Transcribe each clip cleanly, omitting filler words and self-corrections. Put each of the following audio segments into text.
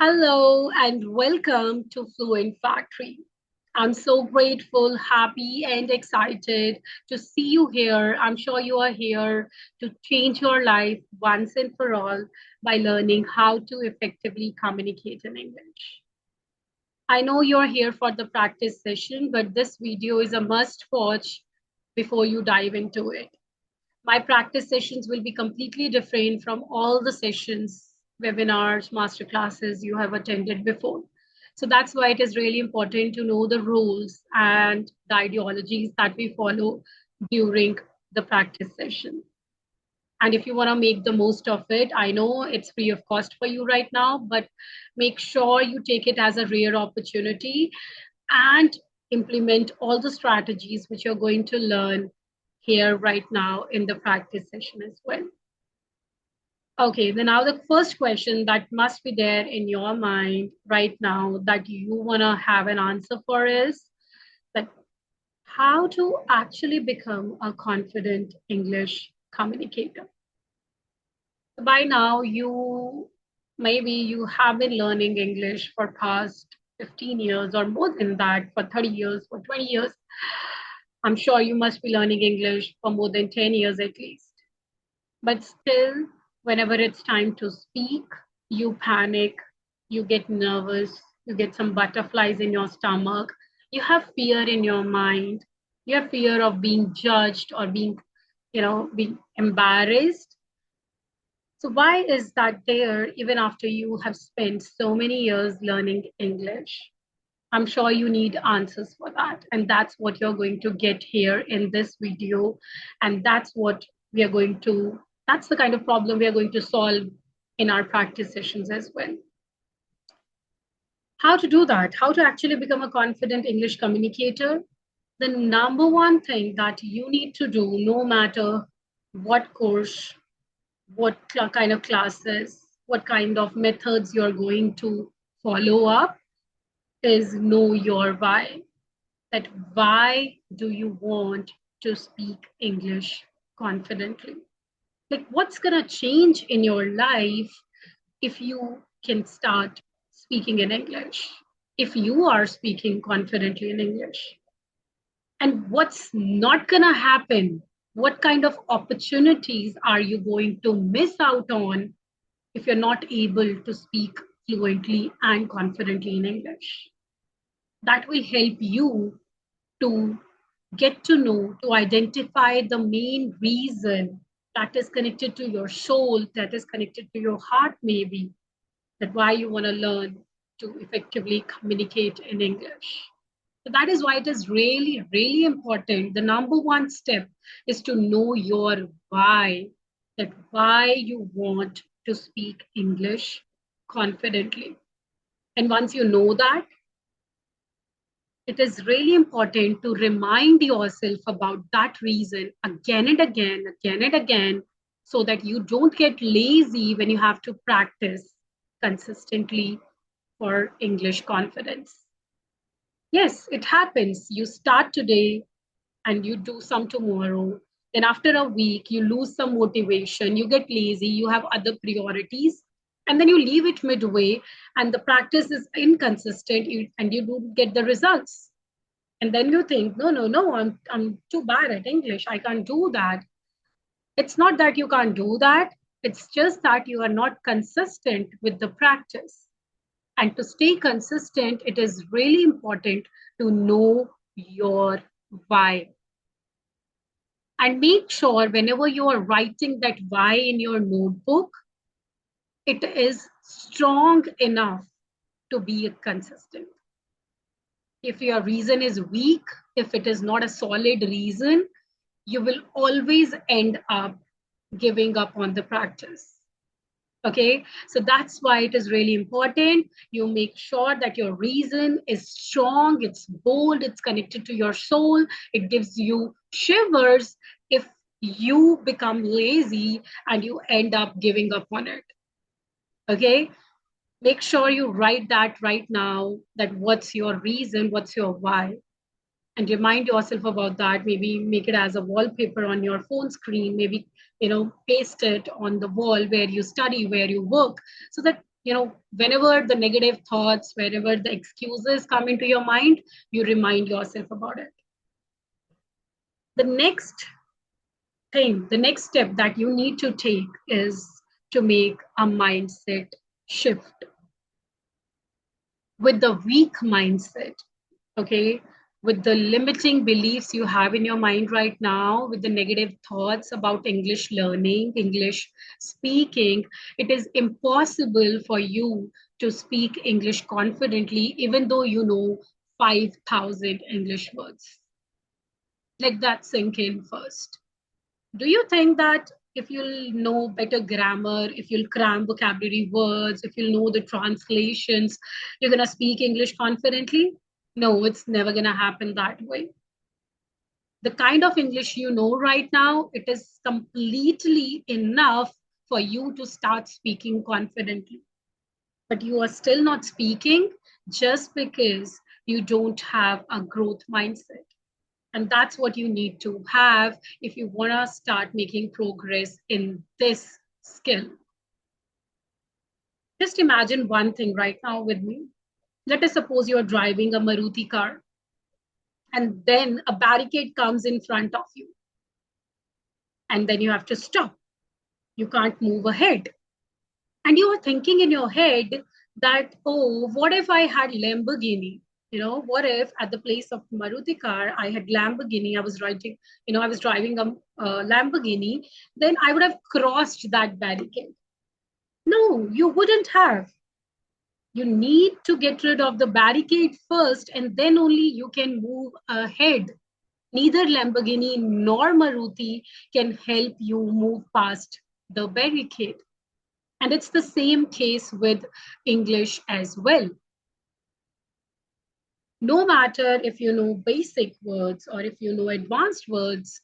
Hello and welcome to Fluent Factory. I'm so grateful, happy, and excited to see you here. I'm sure you are here to change your life once and for all by learning how to effectively communicate in English. I know you're here for the practice session, but this video is a must watch before you dive into it. My practice sessions will be completely different from all the sessions, webinars, master classes you have attended before. So that's why it is really important to know the rules and the ideologies that we follow during the practice session. And if you want to make the most of it, I know it's free of cost for you right now, but make sure you take it as a rare opportunity and implement all the strategies which you're going to learn here right now in the practice session as well. Okay, then now the first question that must be there in your mind right now that you want to have an answer for is that how to actually become a confident English communicator. By now, you have been learning English for past 15 years or more than that, for 30 years, for 20 years. I'm sure you must be learning English for more than 10 years at least. But still, whenever it's time to speak, you panic, you get nervous, you get some butterflies in your stomach, you have fear in your mind, you have fear of being judged or being embarrassed. So why is that there even after you have spent so many years learning English? I'm sure you need answers for that. And that's what you're going to get here in this video. And that's the kind of problem we are going to solve in our practice sessions as well. How to do that? How to actually become a confident English communicator? The number one thing that you need to do, no matter what course, what kind of classes, what kind of methods you're going to follow up, is know your why. That why do you want to speak English confidently? Like, what's going to change in your life if you can start speaking in English, if you are speaking confidently in English? And what's not going to happen? What kind of opportunities are you going to miss out on if you're not able to speak fluently and confidently in English? That will help you to get to know, to identify the main reason that is connected to your soul, that is connected to your heart, maybe, that why you want to learn to effectively communicate in English. So that is why it is really, really important. The number one step is to know your why, that why you want to speak English confidently. And once you know that, it is really important to remind yourself about that reason again and again, so that you don't get lazy when you have to practice consistently for English confidence. Yes, it happens. You start today and you do some tomorrow. Then after a week, you lose some motivation, you get lazy, you have other priorities, and then you leave it midway, and the practice is inconsistent, and you don't get the results. And then you think, no, I'm too bad at English. I can't do that. It's not that you can't do that. It's just that you are not consistent with the practice. And to stay consistent, it is really important to know your why. And make sure whenever you are writing that why in your notebook, it is strong enough to be consistent. If your reason is weak, if it is not a solid reason, you will always end up giving up on the practice. Okay, so that's why it is really important. You make sure that your reason is strong, it's bold, it's connected to your soul. It gives you shivers if you become lazy and you end up giving up on it. Okay, make sure you write that right now, that what's your reason, what's your why, and remind yourself about that. Maybe make it as a wallpaper on your phone screen, maybe paste it on the wall where you study, where you work, so that whenever the negative thoughts, wherever the excuses come into your mind, you remind yourself about it. The next the next step that you need to take is to make a mindset shift. With the weak mindset, okay, with the limiting beliefs you have in your mind right now, with the negative thoughts about English learning, English speaking, it is impossible for you to speak English confidently, even though you know 5,000 English words. Let that sink in first. Do you think that if you'll know better grammar, if you'll cram vocabulary words, if you'll know the translations, you're going to speak English confidently? No, it's never going to happen that way. The kind of English you know right now, it is completely enough for you to start speaking confidently. But you are still not speaking just because you don't have a growth mindset. And that's what you need to have if you want to start making progress in this skill. Just imagine one thing right now with me. Let us suppose you're driving a Maruti car and then a barricade comes in front of you. And then you have to stop. You can't move ahead. And you are thinking in your head that, oh, what if I had Lamborghini? What if at the place of Maruti car, I had Lamborghini, I was driving a Lamborghini, then I would have crossed that barricade. No, you wouldn't have. You need to get rid of the barricade first, and then only you can move ahead. Neither Lamborghini nor Maruti can help you move past the barricade. And it's the same case with English as well. No matter if you know basic words or if you know advanced words,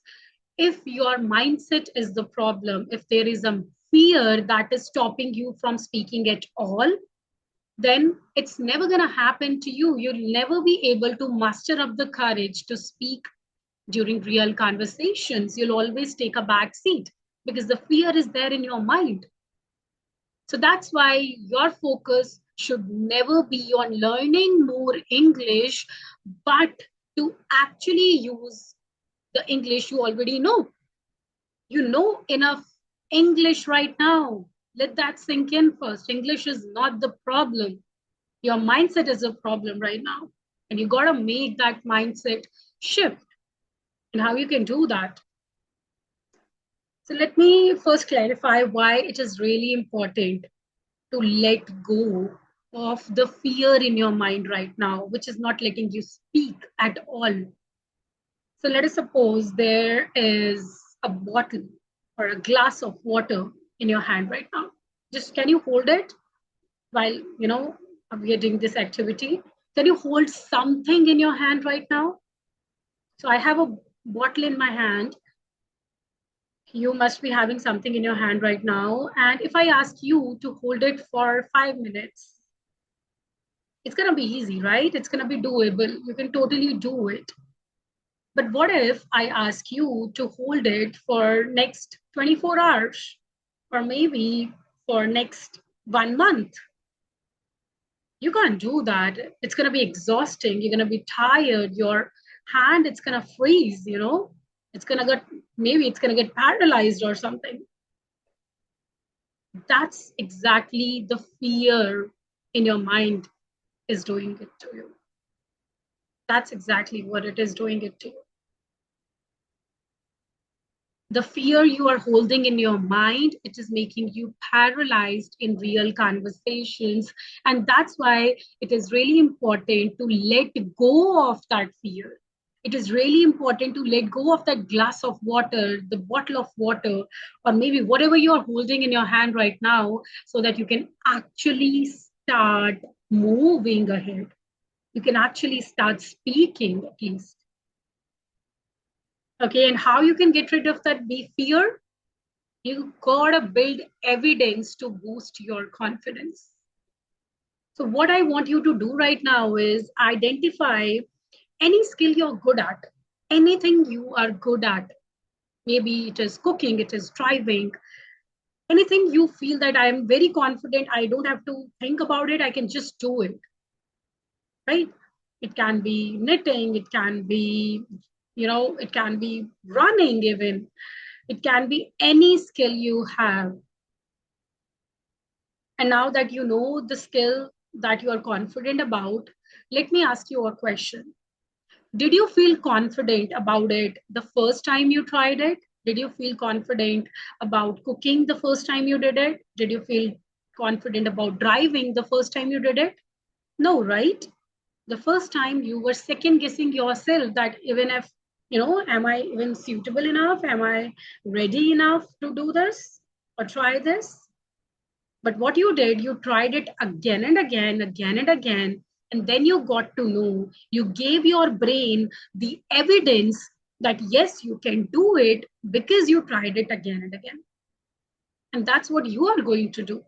if your mindset is the problem, if there is a fear that is stopping you from speaking at all, then it's never going to happen to you. You'll never be able to muster up the courage to speak during real conversations. You'll always take a back seat because the fear is there in your mind. So that's why your focus should never be on learning more English, but to actually use the English you already know. You know enough English right now. Let that sink in first. English is not the problem. Your mindset is a problem right now. And you got to make that mindset shift. And how you can do that. So let me first clarify why it is really important to let go of the fear in your mind right now, which is not letting you speak at all. So let us suppose there is a bottle or a glass of water in your hand right now. Just can you hold it while, we are doing this activity? Can you hold something in your hand right now? So I have a bottle in my hand. You must be having something in your hand right now. And if I ask you to hold it for 5 minutes, it's going to be easy, right? It's going to be doable. You can totally do it. But what if I ask you to hold it for next 24 hours or maybe for next 1 month? You can't do that. It's going to be exhausting. You're going to be tired. Your hand, it's going to freeze, It's going to maybe it's going to get paralyzed or something. That's exactly the fear in your mind is doing it to you. That's exactly what it is doing it to you. The fear you are holding in your mind, it is making you paralyzed in real conversations. And that's why it is really important to let go of that fear. It is really important to let go of that glass of water, the bottle of water, or maybe whatever you are holding in your hand right now, so that you can actually start moving ahead. You can actually start speaking at least. Okay, and how you can get rid of that fear? You gotta build evidence to boost your confidence. So what I want you to do right now is identify any skill you're good at, anything you are good at. Maybe it is cooking, it is driving, Anything you feel that I am very confident, I don't have to think about it, I can just do it, right? It can be knitting, it can be, it can be running even. It can be any skill you have. And now that you know the skill that you are confident about, let me ask you a question. Did you feel confident about it the first time you tried it? Did you feel confident about cooking the first time you did it? Did you feel confident about driving the first time you did it? No, right? The first time you were second guessing yourself that even if, am I even suitable enough? Am I ready enough to do this or try this? But what you did, you tried it again and again, again and again. And then you got to know, you gave your brain the evidence that yes, you can do it because you tried it again and again. And that's what you are going to do.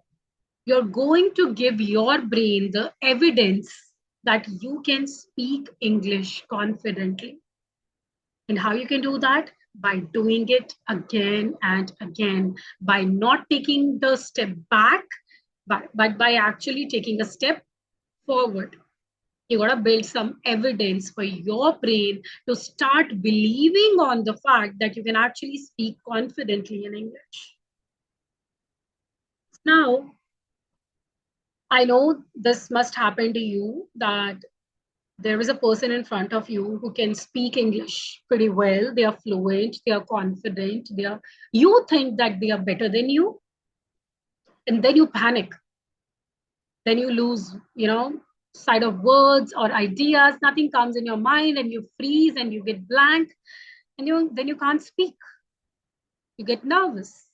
You're going to give your brain the evidence that you can speak English confidently. And how you can do that? By doing it again and again, by not taking the step back, but by actually taking a step forward. You got to build some evidence for your brain to start believing on the fact that you can actually speak confidently in English. Now, I know this must happen to you that there is a person in front of you who can speak English pretty well. They are fluent, they are confident, you think that they are better than you, and then you panic. Then you lose, sight of words or ideas. Nothing comes in your mind, and you freeze and you get blank, and then you can't speak. You get nervous.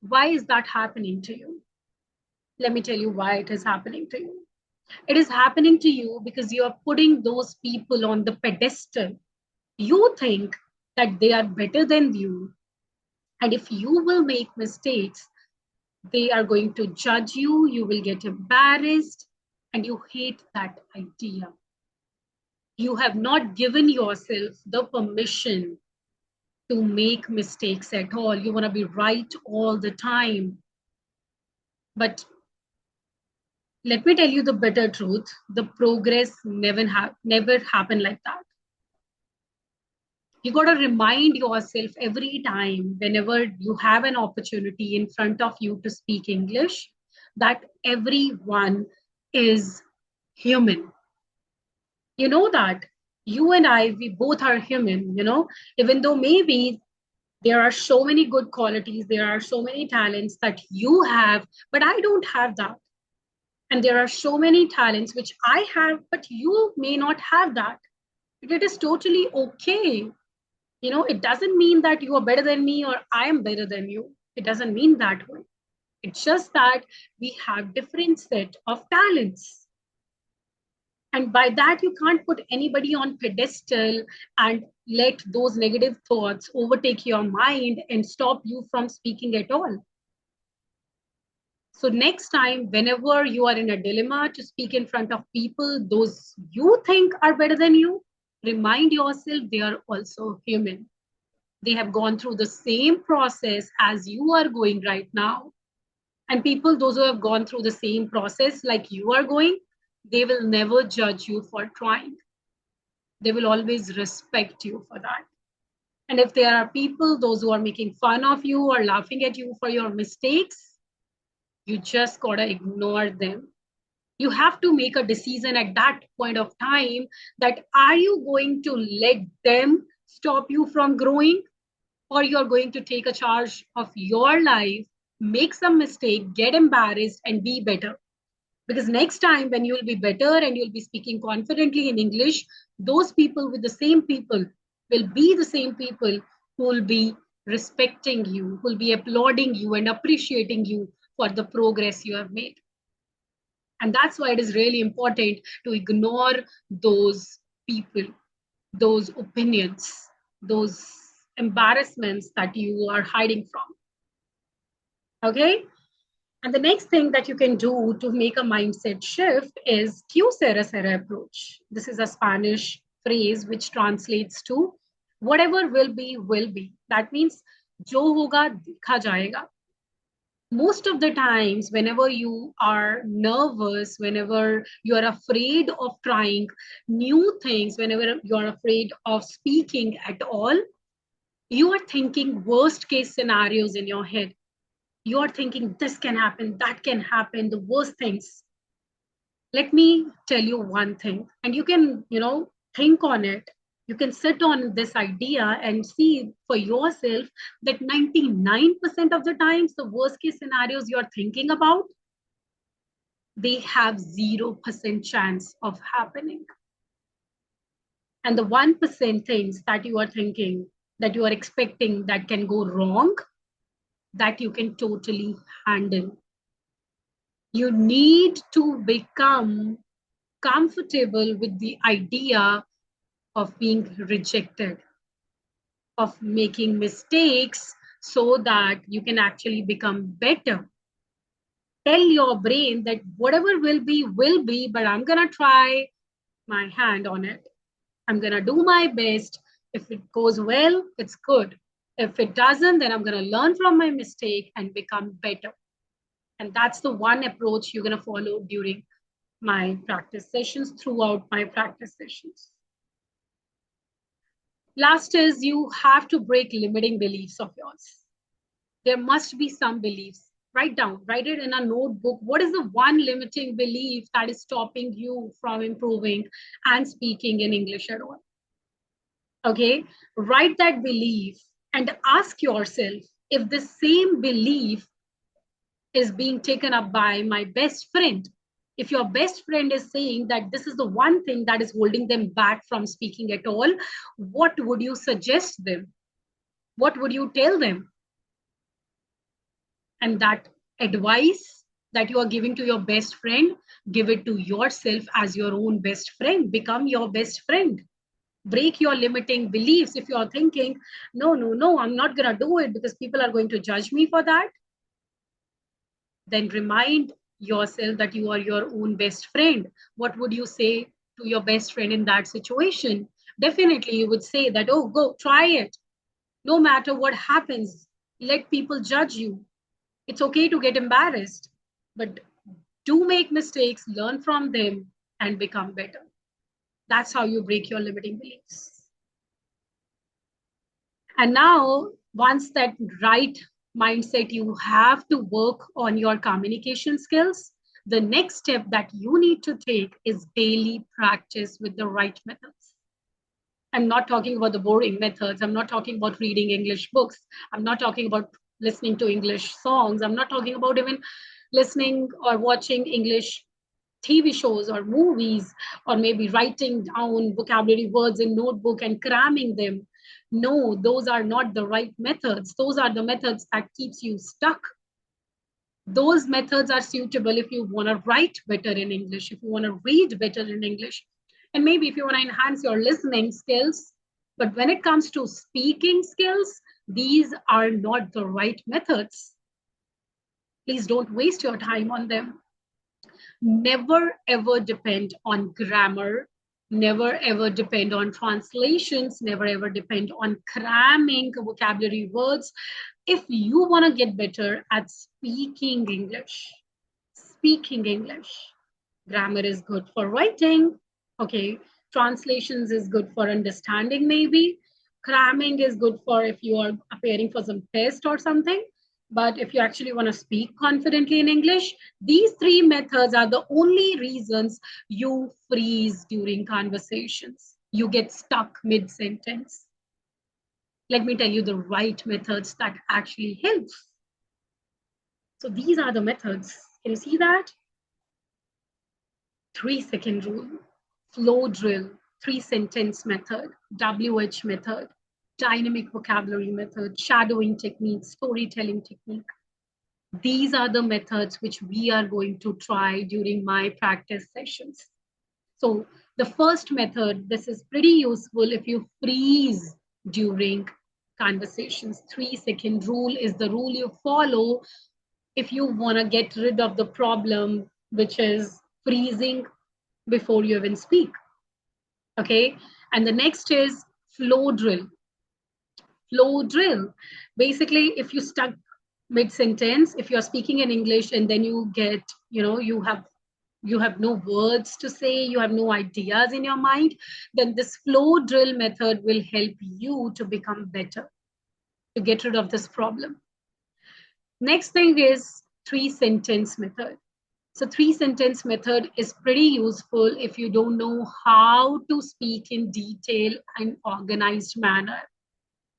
Why is that happening to you? Let me tell you why it is happening to you. It is happening to you because you are putting those people on the pedestal. You think that they are better than you. And if you will make mistakes, they are going to judge you, you will get embarrassed, and you hate that idea. You have not given yourself the permission to make mistakes at all. You want to be right all the time. But let me tell you the bitter truth. The progress never happened like that. You got to remind yourself every time, whenever you have an opportunity in front of you to speak English, that everyone is human. You know that you and I, we both are human, even though maybe there are so many good qualities, there are so many talents that you have, but I don't have that. And there are so many talents which I have, but you may not have that. It is totally okay. It doesn't mean that you are better than me or I am better than you. It doesn't mean that way. It's just that we have different set of talents. And by that, you can't put anybody on pedestal and let those negative thoughts overtake your mind and stop you from speaking at all. So next time, whenever you are in a dilemma to speak in front of people, those you think are better than you, remind yourself they are also human. They have gone through the same process as you are going right now. And people, those who have gone through the same process like you are going, they will never judge you for trying. They will always respect you for that. And if there are people, those who are making fun of you or laughing at you for your mistakes, you just gotta ignore them. You have to make a decision at that point of time that are you going to let them stop you from growing, or you're going to take a charge of your life, make some mistake, get embarrassed, and be better. Because next time when you'll be better and you'll be speaking confidently in English, those people with the same people will be the same people who will be respecting you, who will be applauding you and appreciating you for the progress you have made. And that's why it is really important to ignore those people, those opinions, those embarrassments that you are hiding from. Okay? And the next thing that you can do to make a mindset shift is Q Sera Sera approach. This is a Spanish phrase which translates to whatever will be, will be. That means jo hoga, dikha jayega. Most of the times, whenever you are nervous, whenever you are afraid of trying new things, whenever you are afraid of speaking at all, you are thinking worst case scenarios in your head. You are thinking this can happen, that can happen, the worst things. Let me tell you one thing, and you can, think on it. You can sit on this idea and see for yourself that 99% of the times, the worst case scenarios you're thinking about, they have 0% chance of happening. And the 1% things that you are thinking, that you are expecting that can go wrong, that you can totally handle. You need to become comfortable with the idea of being rejected, of making mistakes so that you can actually become better. Tell your brain that whatever will be, but I'm going to try my hand on it. I'm going to do my best. If it goes well, it's good. If it doesn't, then I'm going to learn from my mistake and become better. And that's the one approach you're going to follow during my practice sessions, throughout my practice sessions. Last is you have to break limiting beliefs of yours. There must be some beliefs. Write it in a notebook. What is the one limiting belief that is stopping you from improving and speaking in English at all? Okay, write that belief and ask yourself if the same belief is being taken up by my best friend. If your best friend is saying that this is the one thing that is holding them back from speaking at all, what would you suggest them? What would you tell them? And that advice that you are giving to your best friend, give it to yourself as your own best friend. Become your best friend. Break your limiting beliefs. If you're thinking, no, I'm not going to do it because people are going to judge me for that, then remind yourself that you are your own best friend. What would you say to your best friend in that situation? Definitely, you would say that, oh, go try it. No matter what happens, let people judge you. It's okay to get embarrassed, but do make mistakes, learn from them, and become better. That's how you break your limiting beliefs. And now, once that right mindset, you have to work on your communication skills. The next step that you need to take is daily practice with the right methods. I'm not talking about the boring methods. I'm not talking about reading English books. I'm not talking about listening to English songs. I'm not talking about even listening or watching English TV shows or movies, or maybe writing down vocabulary words in notebook and cramming them. No, those are not the right methods. Those are the methods that keeps you stuck. Those methods are suitable if you want to write better in English, if you want to read better in English, and maybe if you want to enhance your listening skills. But when it comes to speaking skills, these are not the right methods. Please don't waste your time on them. Never ever depend on grammar, never ever depend on translations, never ever depend on cramming vocabulary words. If you want to get better at speaking English, grammar is good for writing. Okay, translations is good for understanding, maybe. Cramming is good for if you are appearing for some test or something. But if you actually want to speak confidently in English, these three methods are the only reasons you freeze during conversations. You get stuck mid-sentence. Let me tell you the right methods that actually helps. So these are the methods. Can you see that? 3-second rule, flow drill, 3-sentence method, WH method, dynamic vocabulary method, shadowing technique, storytelling technique. These are the methods which we are going to try during my practice sessions. So the first method, this is pretty useful if you freeze during conversations. 3-second rule is the rule you follow if you want to get rid of the problem, which is freezing before you even speak. Okay. And the next is flow drill. Flow drill. Basically, if you stuck mid-sentence, if you're speaking in English and then you get, you have no words to say, you have no ideas in your mind, then this flow drill method will help you to become better, to get rid of this problem. Next thing is three sentence method. So three sentence method is pretty useful if you don't know how to speak in detail and organized manner.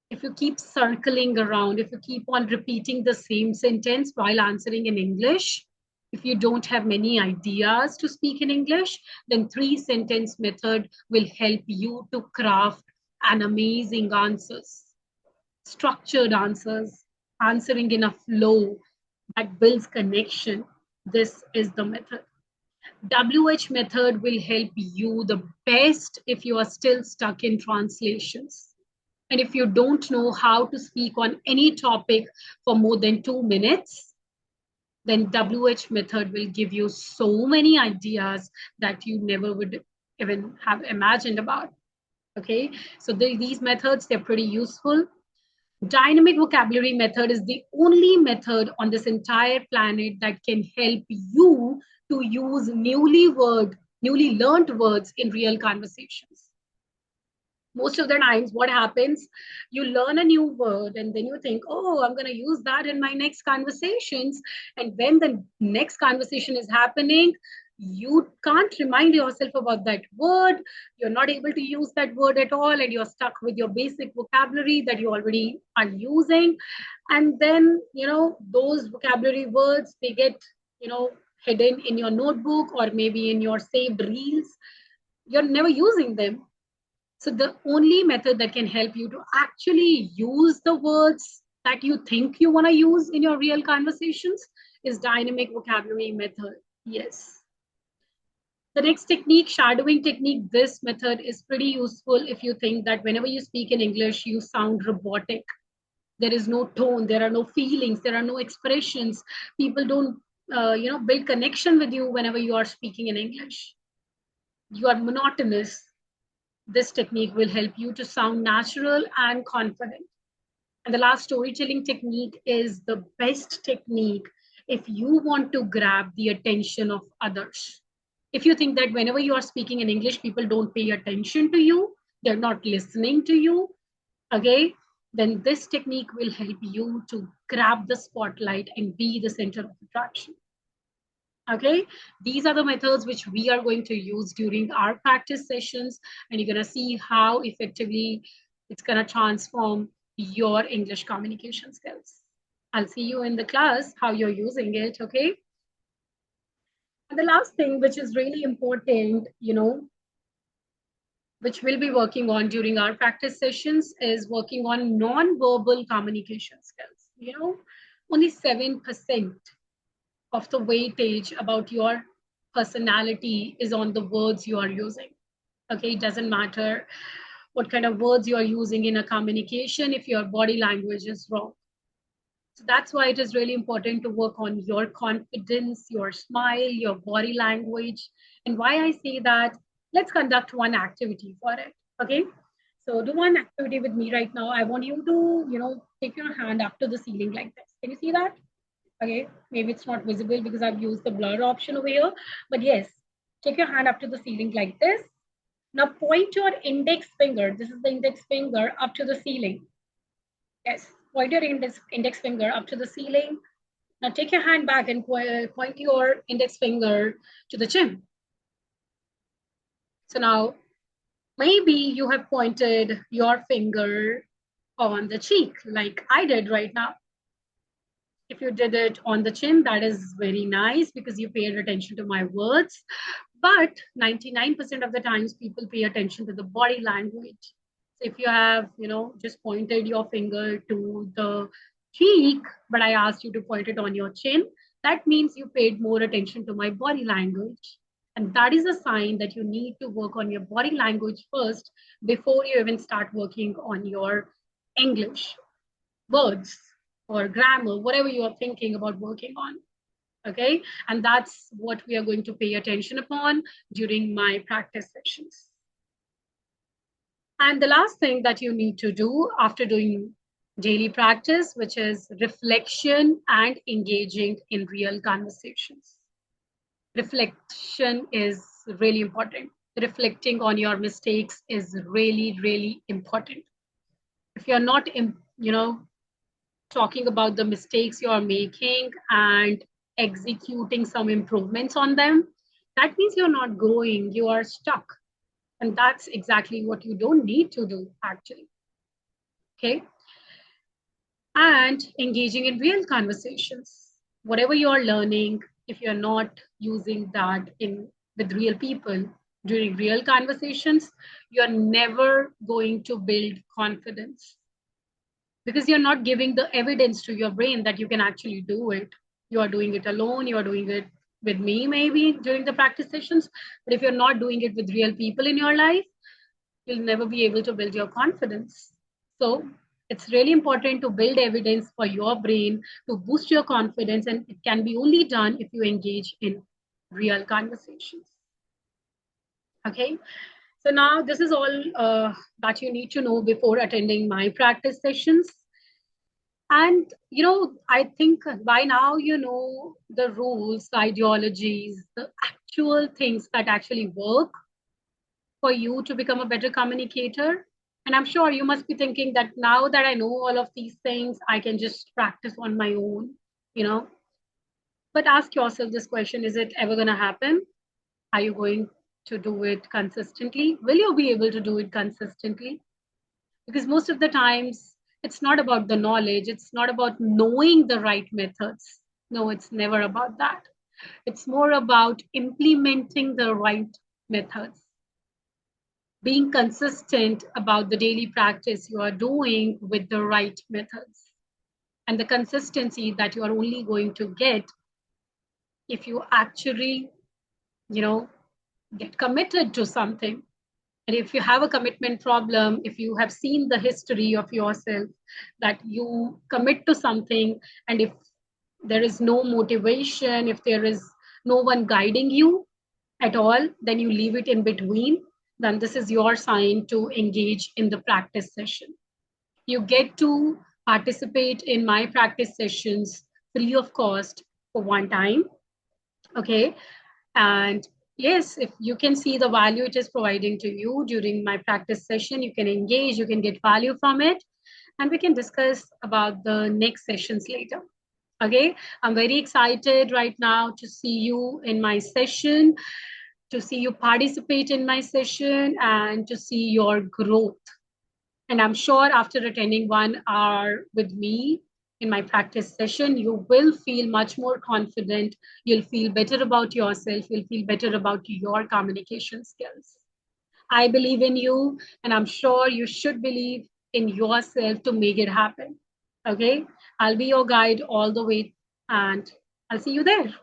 If you keep circling around, if you keep on repeating the same sentence while answering in English, if you don't have many ideas to speak in English, then three sentence method will help you to craft an amazing answers, structured answers, answering in a flow that builds connection. This is the method. WH method will help you the best if you are still stuck in translations. And if you don't know how to speak on any topic for more than 2 minutes, then WH method will give you so many ideas that you never would even have imagined about. Okay, so these methods, they're pretty useful. Dynamic vocabulary method is the only method on this entire planet that can help you to use newly learned words in real conversations. Most of the times what happens, you learn a new word and then you think, oh, I'm going to use that in my next conversations. And when the next conversation is happening, you can't remind yourself about that word. You're not able to use that word at all, and you're stuck with your basic vocabulary that you already are using. And then, those vocabulary words, they get, hidden in your notebook or maybe in your saved reels. You're never using them. So the only method that can help you to actually use the words that you think you want to use in your real conversations is dynamic vocabulary method. Yes. The next technique, shadowing technique, this method is pretty useful if you think that whenever you speak in English, you sound robotic. There is no tone, there are no feelings, there are no expressions. People don't, build connection with you whenever you are speaking in English. You are monotonous. This technique will help you to sound natural and confident. And the last, storytelling technique is the best technique if you want to grab the attention of others. If you think that whenever you are speaking in English, people don't pay attention to you, they're not listening to you, okay, then this technique will help you to grab the spotlight and be the center of attraction. Okay, these are the methods which we are going to use during our practice sessions, and you're going to see how effectively it's going to transform your English communication skills. I'll see you in the class how you're using it. Okay, and the last thing which is really important, which we'll be working on during our practice sessions, is working on non-verbal communication skills. Only 7% of the weightage about your personality is on the words you are using. Okay, it doesn't matter what kind of words you are using in a communication if your body language is wrong. So that's why it is really important to work on your confidence, your smile, your body language. And why I say that, let's conduct one activity for it. Okay, so do one activity with me right now. I want you to, take your hand up to the ceiling like this. Can you see that? Okay, maybe it's not visible because I've used the blur option over here, but yes, take your hand up to the ceiling like this. Now point your index finger, this is the index finger, up to the ceiling. Yes, point your index finger up to the ceiling. Now take your hand back and point your index finger to the chin. So now maybe you have pointed your finger on the cheek like I did right now. If you did it on the chin, that is very nice because you paid attention to my words. But 99% of the times people pay attention to the body language. So if you have, just pointed your finger to the cheek, but I asked you to point it on your chin, that means you paid more attention to my body language. And that is a sign that you need to work on your body language first before you even start working on your English words or grammar, whatever you are thinking about working on. Okay, and that's what we are going to pay attention upon during my practice sessions. And the last thing that you need to do after doing daily practice, which is reflection and engaging in real conversations. Reflection is really important. Reflecting on your mistakes is really, really important. If you're not, talking about the mistakes you're making and executing some improvements on them, that means you're not growing, you are stuck. And that's exactly what you don't need to do, actually. Okay. And engaging in real conversations. Whatever you're learning, if you're not using that in with real people during real conversations, you're never going to build confidence because you're not giving the evidence to your brain that you can actually do it. You are doing it alone, you are doing it with me maybe during the practice sessions, but if you're not doing it with real people in your life, you'll never be able to build your confidence. So it's really important to build evidence for your brain to boost your confidence, and it can be only done if you engage in real conversations. Okay, so now this is all that you need to know before attending my practice sessions. And I think by now you know the rules, the ideologies, the actual things that actually work for you to become a better communicator. And I'm sure you must be thinking that now that I know all of these things, I can just practice on my own, you know. But ask yourself this question: is it ever going to happen? Are you going to do it consistently? Will you be able to do it consistently? Because most of the times, it's not about the knowledge, it's not about knowing the right methods. No, it's never about that. It's more about implementing the right methods, being consistent about the daily practice you are doing with the right methods, and the consistency that you are only going to get if you actually, you know, get committed to something. And if you have a commitment problem, if you have seen the history of yourself that you commit to something, and if there is no motivation, if there is no one guiding you at all, then you leave it in between, then this is your sign to engage in the practice session. You get to participate in my practice sessions free of cost for one time. Okay. And yes, if you can see the value it is providing to you during my practice session, you can engage, you can get value from it, and we can discuss about the next sessions later. Okay, I'm very excited right now to see you in my session, to see you participate in my session, and to see your growth. And I'm sure after attending 1 hour with me in my practice session, you will feel much more confident. You'll feel better about yourself. You'll feel better about your communication skills. I believe in you, and I'm sure you should believe in yourself to make it happen. Okay, I'll be your guide all the way, and I'll see you there.